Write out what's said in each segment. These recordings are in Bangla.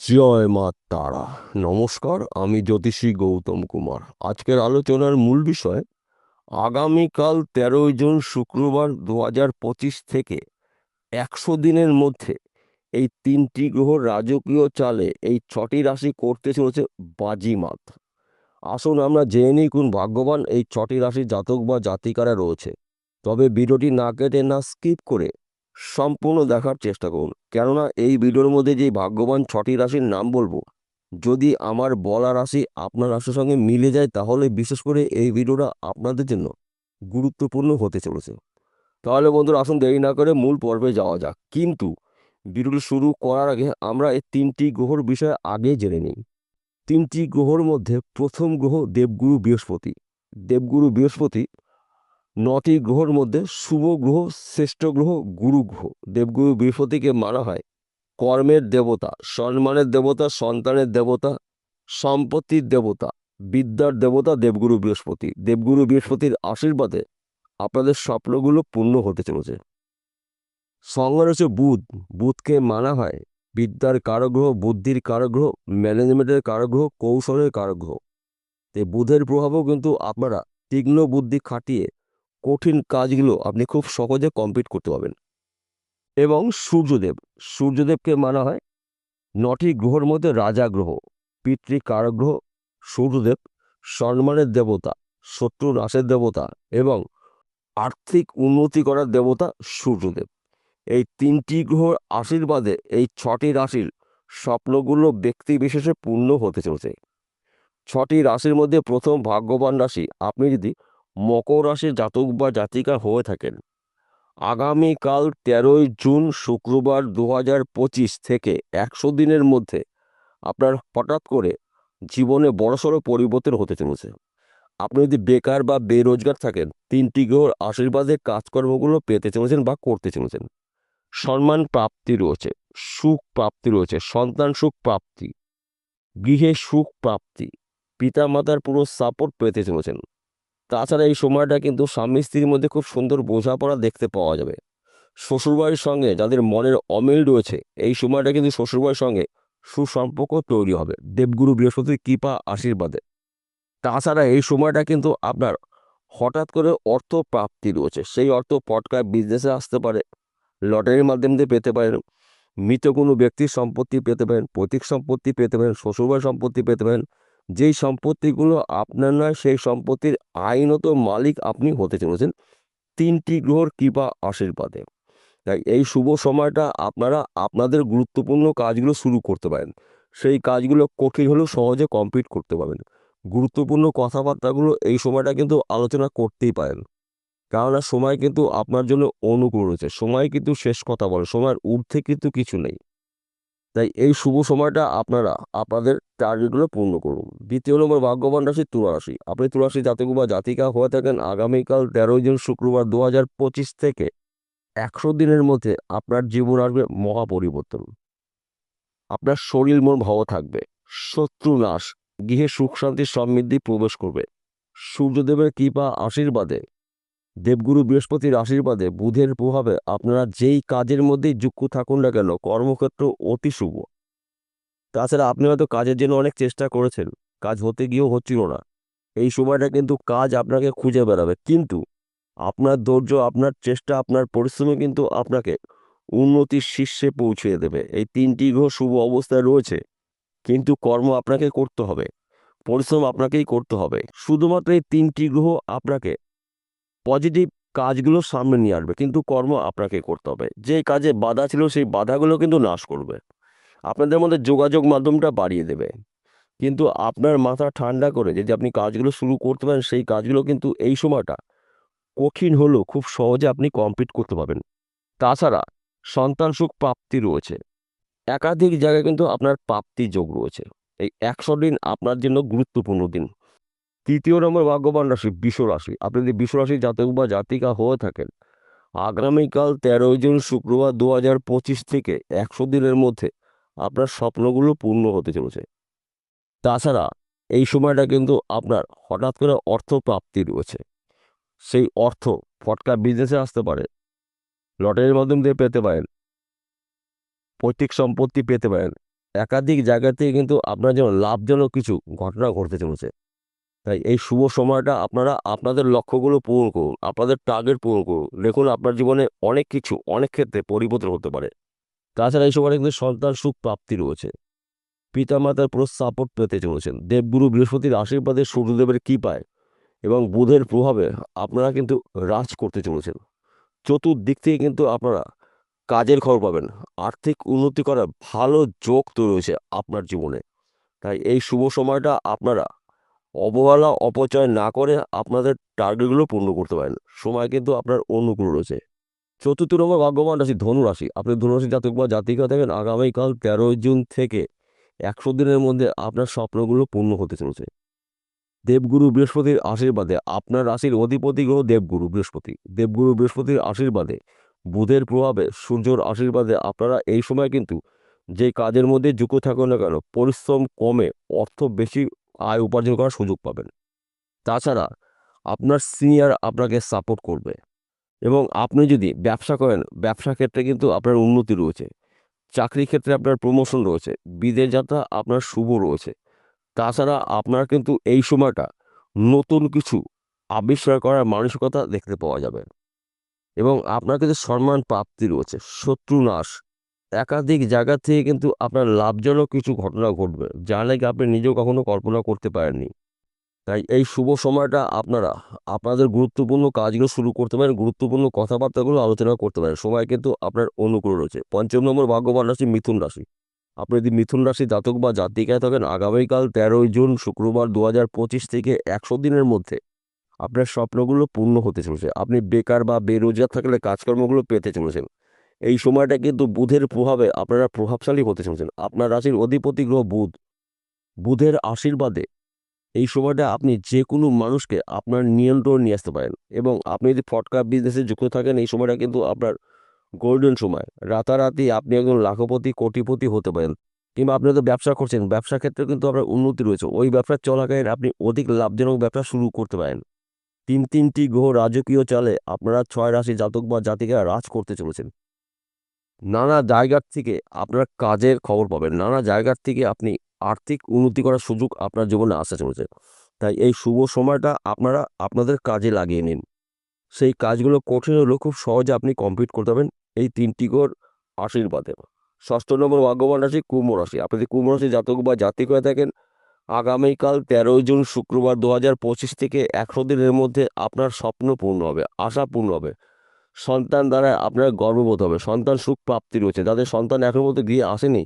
জয় মা তারা। নমস্কার, আমি জ্যোতিষী গৌতম কুমার। আজকের আলোচনার মূল বিষয় আগামীকাল 13ই জুন শুক্রবার 2025 থেকে 100 দিনের মধ্যে এই তিনটি গ্রহ রাজকীয় চালে এই 6টি রাশি করতে চলেছে বাজিমাত। আসুন আমরা জেনে নিই কোন ভাগ্যবান এই 6টি রাশির জাতক বা জাতিকারা রয়েছে। তবে ভিডিওটি না কেটে না স্কিপ করে সম্পূর্ণ দেখার চেষ্টা করুন, কেননা এই ভিডিওর মধ্যে যে ভাগ্যবান 6টি রাশির নাম বলবো, যদি আমার বলা রাশি আপনার রাশির সঙ্গে মিলে যায় তাহলে বিশেষ করে এই ভিডিওটা আপনাদের জন্য গুরুত্বপূর্ণ হতে চলেছে। তাহলে বন্ধুরা, আসুন দেরি না করে মূল পর্বে যাওয়া যাক। কিন্তু ভিডিওটি শুরু করার আগে আমরা এই তিনটি গ্রহর বিষয়ে আগে জেনে নিই। তিনটি গ্রহর মধ্যে প্রথম গ্রহ দেবগুরু বৃহস্পতি। দেবগুরু বৃহস্পতি 9টি গ্রহর মধ্যে শুভ গ্রহ, শ্রেষ্ঠ গ্রহ, গুরু গ্রহ। দেবগুরু বৃহস্পতিকে মানা হয় কর্মের দেবতা, সম্মানের দেবতা, সন্তানের দেবতা, সম্পত্তির দেবতা, বিদ্যার দেবতা দেবগুরু বৃহস্পতি। দেবগুরু বৃহস্পতির আশীর্বাদে আপনাদের স্বপ্নগুলো পূর্ণ হতে চলেছে। সঙ্গে রয়েছে বুধ। বুধকে মানা হয় বিদ্যার কারগ্রহ, বুদ্ধির কারগ্রহ, ম্যানেজমেন্টের কারগ্রহ, কৌশলের কারগ্রহ। এই বুধের প্রভাবেও কিন্তু আপনারা তীক্ষ্ণ বুদ্ধি খাটিয়ে কঠিন কাজগুলো আপনি খুব সহজে কমপ্লিট করতে পারবেন। এবং সূর্যদেব। সূর্যদেবকে মানা হয় 9টি গ্রহের মধ্যে রাজা গ্রহ, পিতৃ কারগ্রহ। সূর্যদেব সম্মানের দেবতা, শত্রু নাশের দেবতা এবং আর্থিক উন্নতি করার দেবতা সূর্যদেব। এই তিনটি গ্রহর আশীর্বাদে এই 6টি রাশির স্বপ্নগুলো ব্যক্তি বিশেষে পূর্ণ হতে চলেছে। 6টি রাশির মধ্যে প্রথম ভাগ্যবান রাশি, আপনি যদি মকর রাশির জাতক বা জাতিকা হয়ে থাকেন, আগামীকাল 13ই জুন শুক্রবার 2025 থেকে 100 দিনের মধ্যে আপনার হঠাৎ করে জীবনে বড়সড় পরিবর্তন হতে চলেছে। আপনি যদি বেকার বা বেরোজগার থাকেন, তিনটি গ্রহর আশীর্বাদে কাজকর্মগুলো পেতে চলেছেন বা করতে চলেছেন। সম্মান প্রাপ্তি রয়েছে, সুখ প্রাপ্তি রয়েছে, সন্তান সুখ প্রাপ্তি, গৃহে সুখ প্রাপ্তি, পিতামাতার পুরো সাপোর্ট পেতে চলেছেন। তাছাড়া এই সময়টা কিন্তু স্বামী স্ত্রীর মধ্যে খুব সুন্দর বোঝাপড়া দেখতে পাওয়া যাবে। শ্বশুরবাড়ির সঙ্গে যাদের মনের অমিল রয়েছে, এই সময়টা কিন্তু শ্বশুরবাড়ির সঙ্গে সুসম্পর্ক তৈরি হবে দেবগুরু বৃহস্পতির কৃপা আশীর্বাদে। তাছাড়া এই সময়টা কিন্তু আপনার হঠাৎ করে অর্থ প্রাপ্তি রয়েছে। সেই অর্থ পটকায় বিজনেসে আসতে পারে, লটারির মাধ্যম দিয়ে পেতে পারেন, মৃত কোনো ব্যক্তির সম্পত্তি পেতে পারেন, পৈতৃক সম্পত্তি পেতে পারেন, শ্বশুরবাড়ির সম্পত্তি পেতে পারেন। যেই সম্পত্তিগুলো আপনার নয় সেই সম্পত্তির আইনত মালিক আপনি হতে চলেছেন তিনটি গ্রহর কৃপা আশীর্বাদে। তাই এই শুভ সময়টা আপনারা আপনাদের গুরুত্বপূর্ণ কাজগুলো শুরু করতে পারেন। সেই কাজগুলো কঠিন হলেও সহজে কমপ্লিট করতে পারবেন। গুরুত্বপূর্ণ কথাবার্তাগুলো এই সময়টা কিন্তু আলোচনা করতেই পারেন, কেননা সময় কিন্তু আপনার জন্য অনুকূল রয়েছে। সময় কিন্তু শেষ কথা বলে, সময়ের ঊর্ধ্বে কিন্তু কিছু নেই। তাই এই শুভ সময়টা আপনারা আপনাদের টার্গেটগুলো পূর্ণ করুন। দ্বিতীয় নম্বর ভাগ্যবান রাশি তুলা রাশি। আপনি তুলা রাশি জাতক বা জাতিকা হয়ে থাকেন, আগামীকাল 13ই জুন শুক্রবার 2025 থেকে 100 দিনের মধ্যে আপনার জীবন আসবে মহা পরিবর্তন। আপনার শরীর মন ভালো থাকবে, শত্রু নাশ, গৃহে সুখ শান্তি সমৃদ্ধি প্রবেশ করবে। সূর্যদেবের কৃপা আশীর্বাদে, দেবগুরু বৃহস্পতির আশীর্বাদে, বুধের প্রভাবে আপনারা যেই কাজের মধ্যেই যুক্ত থাকুন না কেন, কর্মক্ষেত্র অতি শুভ। তাছাড়া আপনি হয়তো কাজের জন্য অনেক চেষ্টা করেছেন, কাজ হতে গিয়েও হচ্ছিল না। এই সময়টা কিন্তু কাজ আপনাকে খুঁজে বেড়াবে, কিন্তু আপনার ধৈর্য, আপনার চেষ্টা, আপনার পরিশ্রমে কিন্তু আপনাকে উন্নতির শীর্ষে পৌঁছে দেবে। এই তিনটি গ্রহ শুভ অবস্থায় রয়েছে, কিন্তু কর্ম আপনাকে করতে হবে, পরিশ্রম আপনাকেই করতে হবে। শুধুমাত্র এই তিনটি গ্রহ আপনাকে পজিটিভ কাজগুলো সামনে নিয়ে আসবে, কিন্তু কর্ম আপনাকে করতে হবে। যে কাজে বাধা ছিল সেই বাধাগুলো কিন্তু নাশ করবে, আপনাদের মধ্যে যোগাযোগ মাধ্যমটা বাড়িয়ে দেবে। কিন্তু আপনার মাথা ঠান্ডা করে যদি আপনি কাজগুলো শুরু করতে পারেন, সেই কাজগুলো কিন্তু এই সময়টা কঠিন হলেও খুব সহজে আপনি কমপ্লিট করতে পারবেন। তাছাড়া সন্তান সুখ প্রাপ্তি রয়েছে, একাধিক জায়গায় কিন্তু আপনার প্রাপ্তি যোগ রয়েছে। এই 100 দিন আপনার জন্য গুরুত্বপূর্ণ দিন। তৃতীয় নম্বর ভাগ্যবান রাশি বৃষ রাশি। আপনি যদি বৃষ রাশির জাতক বা জাতিকা হয়ে থাকেন, আগামীকাল 13ই জুন শুক্রবার 2025 থেকে 100 দিনের মধ্যে আপনার স্বপ্নগুলো পূর্ণ হতে চলেছে। তাছাড়া এই সময়টা কিন্তু আপনার হঠাৎ করে অর্থ প্রাপ্তি রয়েছে। সেই অর্থ ফটকা বিজনেসে আসতে পারে, লটারির মাধ্যম দিয়ে পেতে পারেন, পৈতৃক সম্পত্তি পেতে পারেন একাধিক জায়গা থেকে কিন্তু আপনার যেন লাভজনক কিছু ঘটনা ঘটতে চলেছে। তাই এই শুভ সময়টা আপনারা আপনাদের লক্ষ্যগুলো পূরণ করুন, আপনাদের টার্গেট পূরণ করুন। দেখুন আপনার জীবনে অনেক কিছু অনেক ক্ষেত্রে পরিবর্তন হতে পারে। তাছাড়া এই সময়টা কিন্তু সন্তান সুখ প্রাপ্তি রয়েছে, পিতামাতার পুরো সাপোর্ট পেতে চলেছেন, দেবগুরু বৃহস্পতির আশীর্বাদে, সূর্যদেবের কৃপায় এবং বুধের প্রভাবে আপনারা কিন্তু রাজ করতে চলেছেন। চতুর্দিক থেকে কিন্তু আপনারা কাজের খবর পাবেন, আর্থিক উন্নতি করার ভালো যোগ তৈরি হয়েছে আপনার জীবনে। তাই এই শুভ সময়টা আপনারা অবহেলা অপচয় না করে আপনাদের টার্গেটগুলো পূর্ণ করতে পারেন। সময় কিন্তু আপনার অনুকূল রয়েছে। চতুর্থ নম্বর ভাগ্যবান রাশি ধনু রাশি। আপনি ধনু রাশি জাতক বা জাতিকা থাকেন, আগামীকাল 13 জুন থেকে 100 দিনের মধ্যে আপনার স্বপ্নগুলো পূর্ণ হতে চলেছে। দেবগুরু বৃহস্পতির আশীর্বাদে, আপনার রাশির অধিপতি গ্রহ দেবগুরু বৃহস্পতি, দেবগুরু বৃহস্পতির আশীর্বাদে, বুধের প্রভাবে, সূর্যর আশীর্বাদে আপনারা এই সময় কিন্তু যে কাজের মধ্যে যুক্ত থাকুন না কেন, পরিশ্রম কমে অর্থ বেশি আয় উপার্জন করার সুযোগ পাবেন। তাছাড়া আপনার সিনিয়র আপনাকে সাপোর্ট করবে এবং আপনি যদি ব্যবসা করেন, ব্যবসা ক্ষেত্রে কিন্তু আপনার উন্নতি রয়েছে। চাকরি ক্ষেত্রে আপনার প্রমোশন রয়েছে, বিদেশ যাত্রা আপনার শুভ রয়েছে। তাছাড়া আপনার কিন্তু এই সময়টা নতুন কিছু আবিষ্কার করার মানসিকতা দেখতে পাওয়া যাবে এবং আপনার কিন্তু সম্মান প্রাপ্তি রয়েছে, শত্রু নাশ, একাধিক জায়গা থেকে কিন্তু আপনার লাভজনক কিছু ঘটনা ঘটবে, যা নাকি আপনি নিজেও কখনো কল্পনা করতে পারেননি। তাই এই শুভ সময়টা আপনারা আপনাদের গুরুত্বপূর্ণ কাজগুলো শুরু করতে পারেন, গুরুত্বপূর্ণ কথাবার্তাগুলো আলোচনা করতে পারেন। সময় কিন্তু আপনার অনুকূল রয়েছে। পঞ্চম নম্বর ভাগ্যবান রাশি মিথুন রাশি। আপনি যদি মিথুন রাশি জাতক বা জাতিকায় থাকেন, আগামীকাল 13 জুন শুক্রবার 2025 থেকে 100 দিনের মধ্যে আপনার স্বপ্নগুলো পূর্ণ হতে চলেছে। আপনি বেকার বা বেরোজগার থাকলে কাজকর্মগুলো পেতে চলেছেন। এই সময়টা কিন্তু বুধের প্রভাবে আপনারা প্রভাবশালী হতে চলেছেন। আপনার রাশির অধিপতি গ্রহ বুধ, বুধের আশীর্বাদে এই সময়টা আপনি যে কোনো মানুষকে আপনার নিয়ন্ত্রণ নিয়ে আসতে পারেন এবং আপনি যদি ফটকা বিজনেসে যুক্ত থাকেন, এই সময়টা কিন্তু আপনার গোল্ডেন সময়। রাতারাতি আপনি একজন লাখপতি কোটিপতি হতে পারেন। কিংবা আপনি তো ব্যবসা করছেন, ব্যবসা ক্ষেত্রে কিন্তু আপনার উন্নতি রয়েছে, ওই ব্যবসা চলাকালীন আপনি অধিক লাভজনক ব্যবসা শুরু করতে পারেন। তিনটি গ্রহ রাজকীয় চালে আপনারা 6 রাশি জাতক বা জাতিকারা রাজ করতে চলেছেন। নানা জায়গার থেকে আপনার কাজের খবর পাবেন, নানা জায়গার থেকে আপনি আর্থিক উন্নতি করার সুযোগ আপনার জীবনে আসতে চলেছে। তাই এই শুভ সময়টা আপনারা আপনাদের কাজে লাগিয়ে নিন। সেই কাজগুলো কঠিন হলেও খুব সহজে আপনি কমপ্লিট করতে পারবেন এই 3টি গ্রহর আশীর্বাদে। ষষ্ঠ নম্বর ভাগ্যবান রাশি কুম্ভ রাশি। আপনি যদি কুম্ভ রাশি জাতক বা জাতিক হয়ে থাকেন, আগামীকাল 13 জুন শুক্রবার 2025 থেকে 100 দিনের মধ্যে আপনার স্বপ্ন পূর্ণ হবে, আশা পূর্ণ হবে। সন্তান দ্বারা আপনার গর্ববোধ হবে, সন্তান সুখ প্রাপ্তি রয়েছে। যাদের সন্তান এখনো পর্যন্ত গৃহে আসেনি,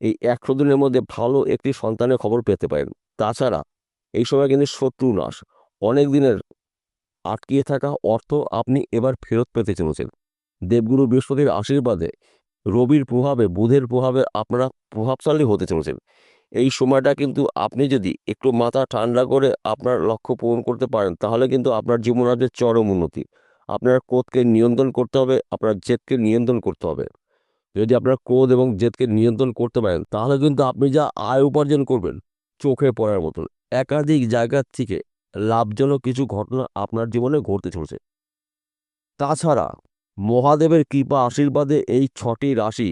এই 100 দিনের মধ্যে ভালো একটি সন্তানের খবর পেতে পারেন। তাছাড়া এই সময় কিন্তু শত্রু নাশ, অনেক দিনের আটকিয়ে থাকা অর্থ আপনি এবার ফেরত পেতে চলেছেন। দেবগুরু বৃহস্পতির আশীর্বাদে, রবির প্রভাবে, বুধের প্রভাবে আপনারা প্রভাবশালী হতে চলেছেন। এই সময়টা কিন্তু আপনি যদি একটু মাথা ঠান্ডা করে আপনার লক্ষ্য পূরণ করতে পারেন, তাহলে কিন্তু আপনার জীবন আসবে চরম উন্নতি। আপনার ক্রোধকে নিয়ন্ত্রণ করতে হবে, আপনার জেদকে নিয়ন্ত্রণ করতে হবে। যদি আপনার ক্রোধ এবং জেদকে নিয়ন্ত্রণ করতে পারেন, তাহলে কিন্তু আপনি যা আয় উপার্জন করবেন চোখে পড়ার মতন। একাধিক জায়গার থেকে লাভজনক কিছু ঘটনা আপনার জীবনে ঘটতে চলেছে। তাছাড়া মহাদেবের কৃপা আশীর্বাদে এই 6টি রাশি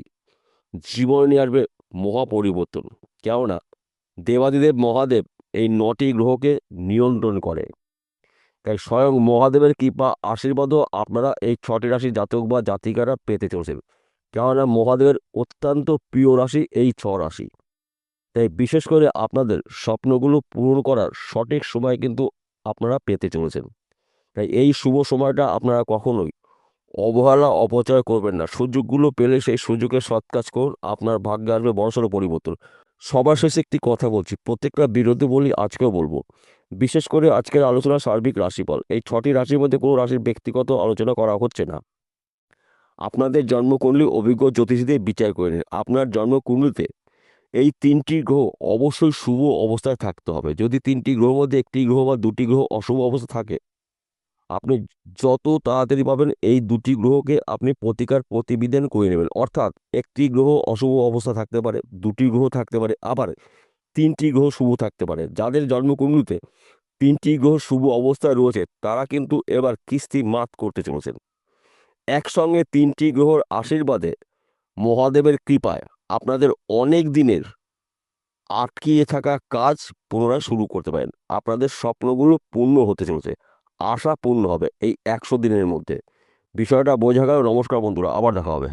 জীবনে নিয়ে আসবে মহা পরিবর্তন। কেননা দেবাদিদেব মহাদেব এই 9টি গ্রহকে নিয়ন্ত্রণ করে। তাই স্বয়ং মহাদেবের কৃপা আশীর্বাদও আপনারা এই 6টি রাশি জাতক বা জাতিকারা পেতে চলেছেন। কেননা মহাদেবের অত্যন্ত প্রিয় রাশি এই 6 রাশি। তাই বিশেষ করে আপনাদের স্বপ্নগুলো পূরণ করার সঠিক সময় কিন্তু আপনারা পেতে চলেছেন। তাই এই শুভ সময়টা আপনারা কখনোই অবহেলা অপচয় করবেন না। সুযোগগুলো পেলে সেই সুযোগের সৎ কাজ করুন, আপনার ভাগ্যে আসবে বড়সড় পরিবর্তন। সবার শেষে একটি কথা বলছি, প্রত্যেকটা বিরোধী বলি, আজকেও বলবো। বিশেষ করে আজকের আলোচনা সার্বিক রাশিফল, এই 6টি রাশির মধ্যে কোনো রাশির ব্যক্তিগত আলোচনা করা হচ্ছে না। আপনাদের জন্মকুণ্ডলী অভিজ্ঞ জ্যোতিষীদের বিচার করে নিন। আপনার জন্মকুণ্ডলীতে এই 3টি গ্রহ অবশ্যই শুভ অবস্থায় থাকতে হবে। যদি 3টি গ্রহের মধ্যে একটি গ্রহ বা 2টি গ্রহ অশুভ অবস্থা থাকে, আপনি যত তাড়াতাড়ি পাবেন এই 2টি গ্রহকে আপনি প্রতিকার প্রতিবিধান করে নেবেন। অর্থাৎ একটি গ্রহ অশুভ অবস্থা থাকতে পারে, 2টি গ্রহ থাকতে পারে, আবার 3টি গ্রহ শুভ থাকতে পারে। যাদের জন্মকুণ্ডলীতে 3টি গ্রহ শুভ অবস্থায় রয়েছে, তারা কিন্তু এবার কিস্তি মাত করতে চলেছেন। একসঙ্গে 3টি গ্রহর আশীর্বাদে, মহাদেবের কৃপায় আপনাদের অনেক দিনের আটকিয়ে থাকা কাজ পুনরায় শুরু করতে পারেন। আপনাদের স্বপ্নগুলো পূর্ণ হতে চলেছে, আশা পূর্ণ হবে এই 100 দিনের মধ্যে। বিষয়টা বোঝা গেল। নমস্কার বন্ধুরা, আবার দেখা হবে।